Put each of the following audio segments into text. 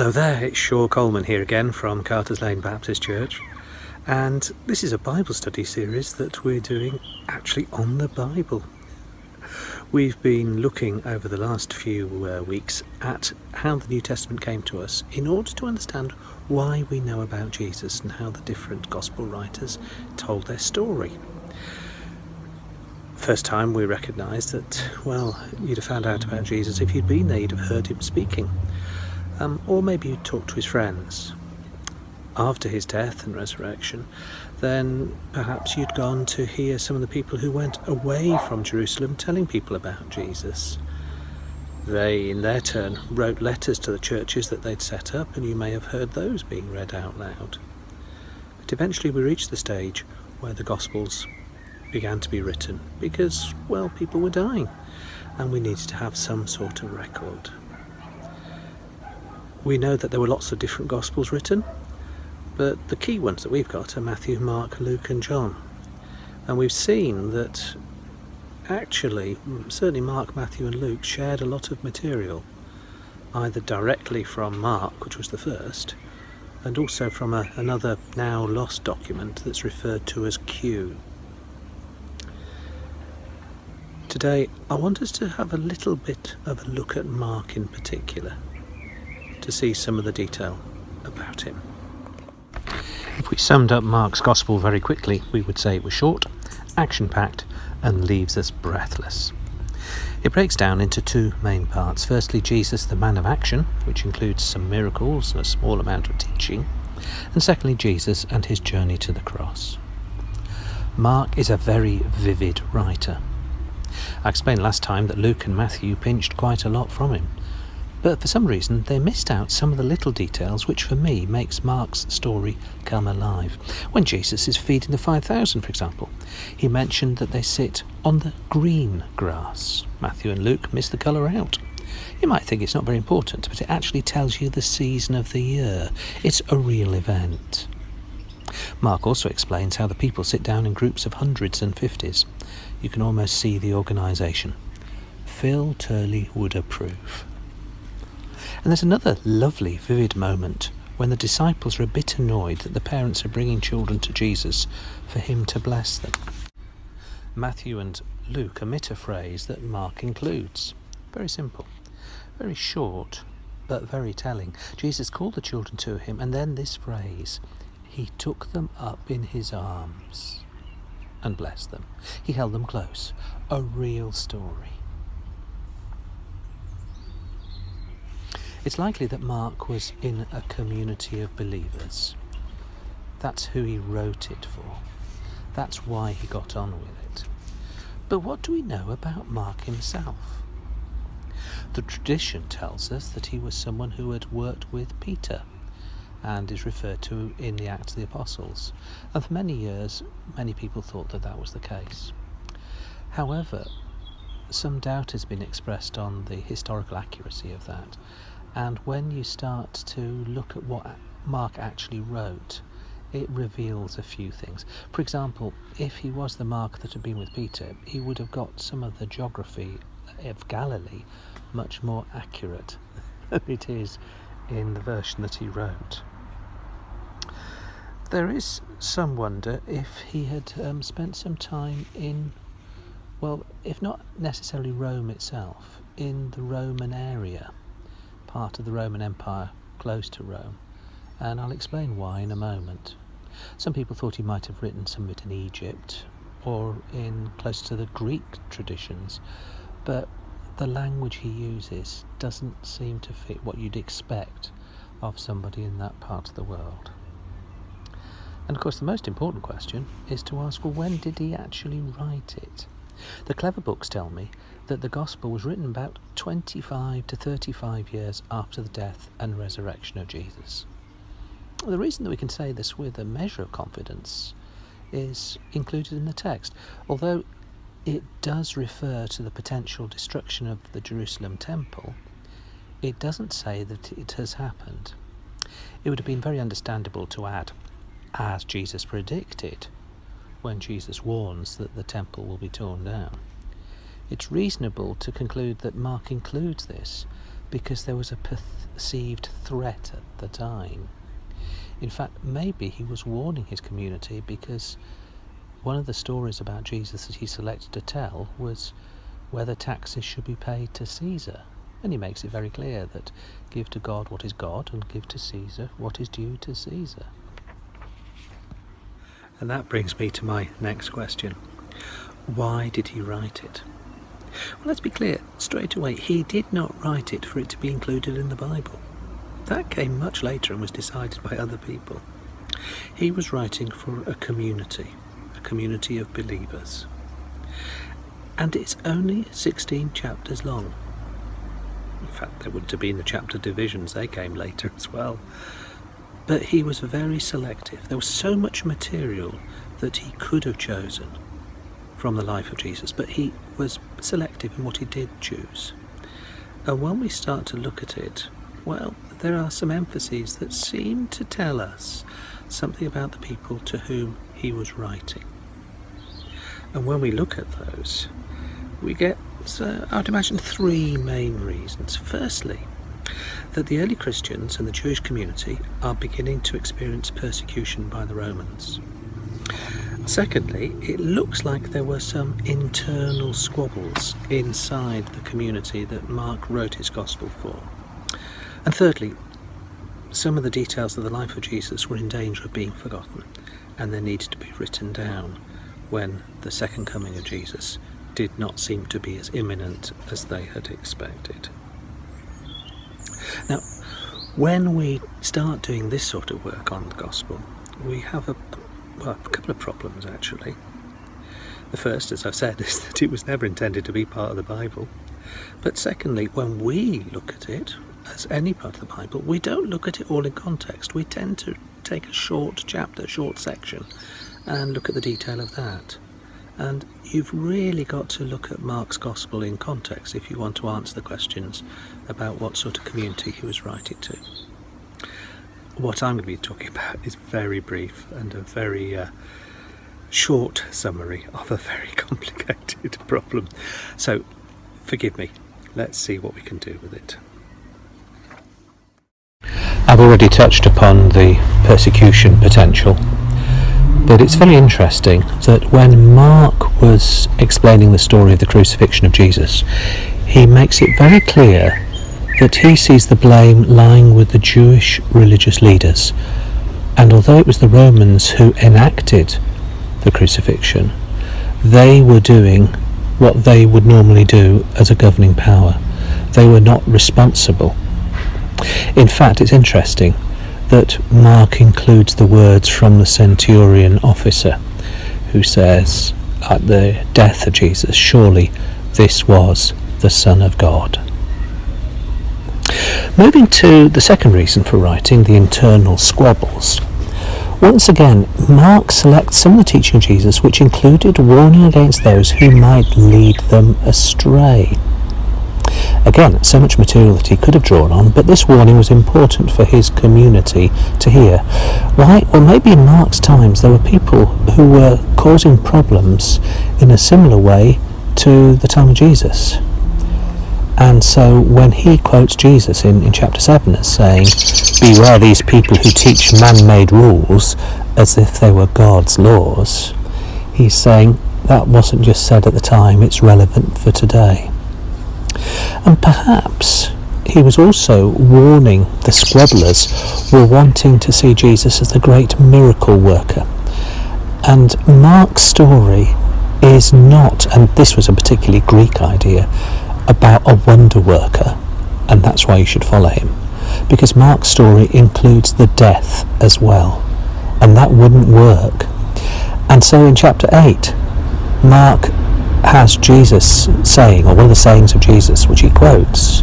Hello there, it's Shaw Coleman here again from Carter's Lane Baptist Church, and this is a Bible study series that we're doing actually on the Bible. We've been looking over the last few weeks at how the New Testament came to us in order to understand why we know about Jesus and how the different Gospel writers told their story. First time we recognised that, well, you'd have found out about Jesus if you'd been there, you'd have heard him speaking. Or maybe you'd talk to his friends. After his death and resurrection, then perhaps you'd gone to hear some of the people who went away from Jerusalem telling people about Jesus. They, in their turn, wrote letters to the churches that they'd set up, and you may have heard those being read out loud. But eventually we reached the stage where the Gospels began to be written because, well, people were dying, and we needed to have some sort of record. We know that there were lots of different Gospels written, but the key ones that we've got are Matthew, Mark, Luke and John. And we've seen that actually, certainly Mark, Matthew and Luke shared a lot of material, either directly from Mark, which was the first, and also from another now lost document that's referred to as Q. Today I want us to have a little bit of a look at Mark in particular, to see some of the detail about him. If we summed up Mark's Gospel very quickly, we would say it was short, action-packed, and leaves us breathless. It breaks down into two main parts. Firstly, Jesus, the man of action, which includes some miracles and a small amount of teaching. And secondly, Jesus and his journey to the cross. Mark is a very vivid writer. I explained last time that Luke and Matthew pinched quite a lot from him. But for some reason they missed out some of the little details which for me makes Mark's story come alive. When Jesus is feeding the 5,000, for example, he mentioned that they sit on the green grass. Matthew and Luke miss the colour out. You might think it's not very important, but it actually tells you the season of the year. It's a real event. Mark also explains how the people sit down in groups of hundreds and fifties. You can almost see the organisation. Phil Turley would approve. And there's another lovely, vivid moment when the disciples are a bit annoyed that the parents are bringing children to Jesus for him to bless them. Matthew and Luke omit a phrase that Mark includes. Very simple, very short, but very telling. Jesus called the children to him, and then this phrase, he took them up in his arms and blessed them. He held them close. A real story. It's likely that Mark was in a community of believers. That's who he wrote it for. That's why he got on with it. But what do we know about Mark himself? The tradition tells us that he was someone who had worked with Peter and is referred to in the Acts of the Apostles. And for many years, many people thought that that was the case. However, some doubt has been expressed on the historical accuracy of that. And when you start to look at what Mark actually wrote, it reveals a few things. For example, if he was the Mark that had been with Peter, he would have got some of the geography of Galilee much more accurate than it is in the version that he wrote. There is some wonder if he had spent some time in, well, if not necessarily Rome itself, in the Roman area, part of the Roman Empire close to Rome, and I'll explain why in a moment. Some people thought he might have written some of it in Egypt or in close to the Greek traditions, but the language he uses doesn't seem to fit what you'd expect of somebody in that part of the world. And of course the most important question is to ask, well, when did he actually write it? The clever books tell me that the Gospel was written about 25 to 35 years after the death and resurrection of Jesus. The reason that we can say this with a measure of confidence is included in the text. Although it does refer to the potential destruction of the Jerusalem temple, it doesn't say that it has happened. It would have been very understandable to add, as Jesus predicted, when Jesus warns that the temple will be torn down. It's reasonable to conclude that Mark includes this because there was a perceived threat at the time. In fact, maybe he was warning his community, because one of the stories about Jesus that he selected to tell was whether taxes should be paid to Caesar. And he makes it very clear that give to God what is God and give to Caesar what is due to Caesar. And that brings me to my next question. Why did he write it? Well, let's be clear straight away. He did not write it for it to be included in the Bible. That came much later and was decided by other people. He was writing for a community of believers. And it's only 16 chapters long. In fact, there wouldn't have been the chapter divisions, they came later as well. But he was very selective. There was so much material that he could have chosen from the life of Jesus, but he was selective in what he did choose. And when we start to look at it, well, there are some emphases that seem to tell us something about the people to whom he was writing. And when we look at those, we get, I'd imagine, three main reasons. Firstly, that the early Christians and the Jewish community are beginning to experience persecution by the Romans. Secondly, it looks like there were some internal squabbles inside the community that Mark wrote his Gospel for. And thirdly, some of the details of the life of Jesus were in danger of being forgotten, and they needed to be written down when the second coming of Jesus did not seem to be as imminent as they had expected. Now, when we start doing this sort of work on the Gospel, we have a couple of problems, actually. The first, as I've said, is that it was never intended to be part of the Bible. But secondly, when we look at it as any part of the Bible, we don't look at it all in context. We tend to take a short chapter, short section, and look at the detail of that. And you've really got to look at Mark's Gospel in context if you want to answer the questions about what sort of community he was writing to. What I'm going to be talking about is very brief and a very short summary of a very complicated problem. So, forgive me. Let's see what we can do with it. I've already touched upon the persecution potential. But it's very interesting that when Mark was explaining the story of the crucifixion of Jesus, he makes it very clear that he sees the blame lying with the Jewish religious leaders. And although it was the Romans who enacted the crucifixion, they were doing what they would normally do as a governing power. They were not responsible. In fact, it's interesting that Mark includes the words from the centurion officer who says, at the death of Jesus, surely this was the Son of God. Moving to the second reason for writing, the internal squabbles. Once again, Mark selects some of the teaching of Jesus which included warning against those who might lead them astray. Again, so much material that he could have drawn on, but this warning was important for his community to hear. Why? Well, maybe in Mark's times there were people who were causing problems in a similar way to the time of Jesus. And so when he quotes Jesus in chapter 7 as saying, beware these people who teach man-made rules as if they were God's laws, he's saying that wasn't just said at the time, it's relevant for today. And perhaps he was also warning the squabblers were wanting to see Jesus as the great miracle worker. And Mark's story is not, and this was a particularly Greek idea, about a wonder worker, and that's why you should follow him. Because Mark's story includes the death as well, and that wouldn't work. And so in chapter 8, Mark has Jesus saying, or one of the sayings of Jesus which he quotes,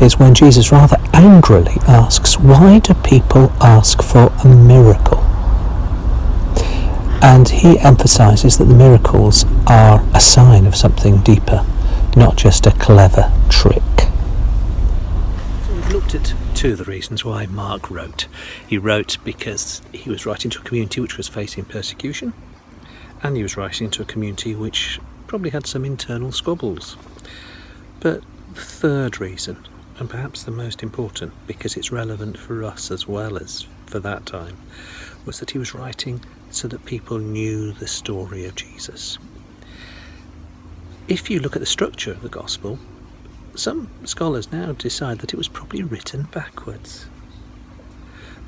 is when Jesus rather angrily asks, why do people ask for a miracle? And he emphasises that the miracles are a sign of something deeper, not just a clever trick. So we've looked at two of the reasons why Mark wrote. He wrote because he was writing to a community which was facing persecution, and he was writing to a community which probably had some internal squabbles. But the third reason, and perhaps the most important, because it's relevant for us as well as for that time, was that he was writing so that people knew the story of Jesus. If you look at the structure of the Gospel, some scholars now decide that it was probably written backwards.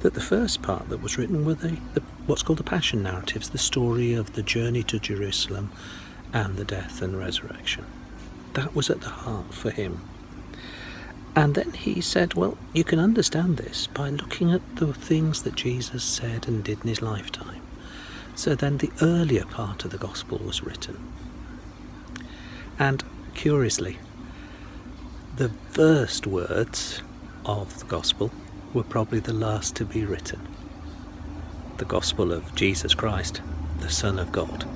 That the first part that was written were what's called the Passion narratives, the story of the journey to Jerusalem and the death and resurrection. That was at the heart for him. And then he said, well, you can understand this by looking at the things that Jesus said and did in his lifetime. So then the earlier part of the Gospel was written. And curiously, the first words of the Gospel were probably the last to be written. The Gospel of Jesus Christ, the Son of God.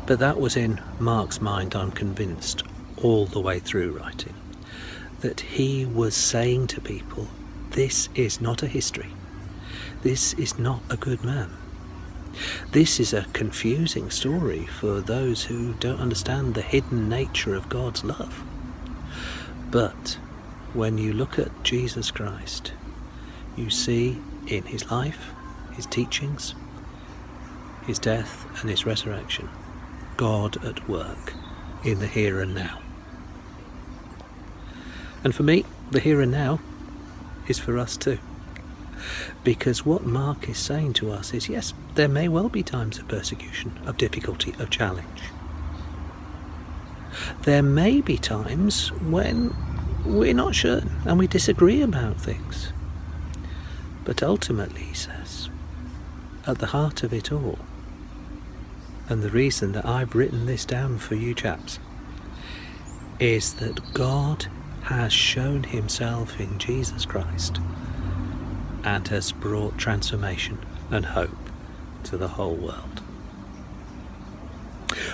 But that was in Mark's mind, I'm convinced, all the way through writing, that he was saying to people, this is not a history. This is not a good man. This is a confusing story for those who don't understand the hidden nature of God's love. But when you look at Jesus Christ, you see in his life, his teachings, his death and his resurrection, God at work in the here and now. And for me, the here and now is for us too. Because what Mark is saying to us is, yes, there may well be times of persecution, of difficulty, of challenge. There may be times when we're not sure and we disagree about things. But ultimately, he says, at the heart of it all, and the reason that I've written this down for you chaps, is that God has shown himself in Jesus Christ and has brought transformation and hope to the whole world.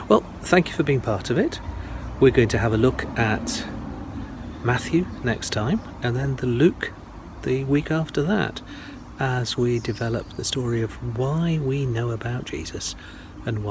Well, thank you for being part of it. We're going to have a look at Matthew next time, and then the Luke the week after that, as we develop the story of why we know about Jesus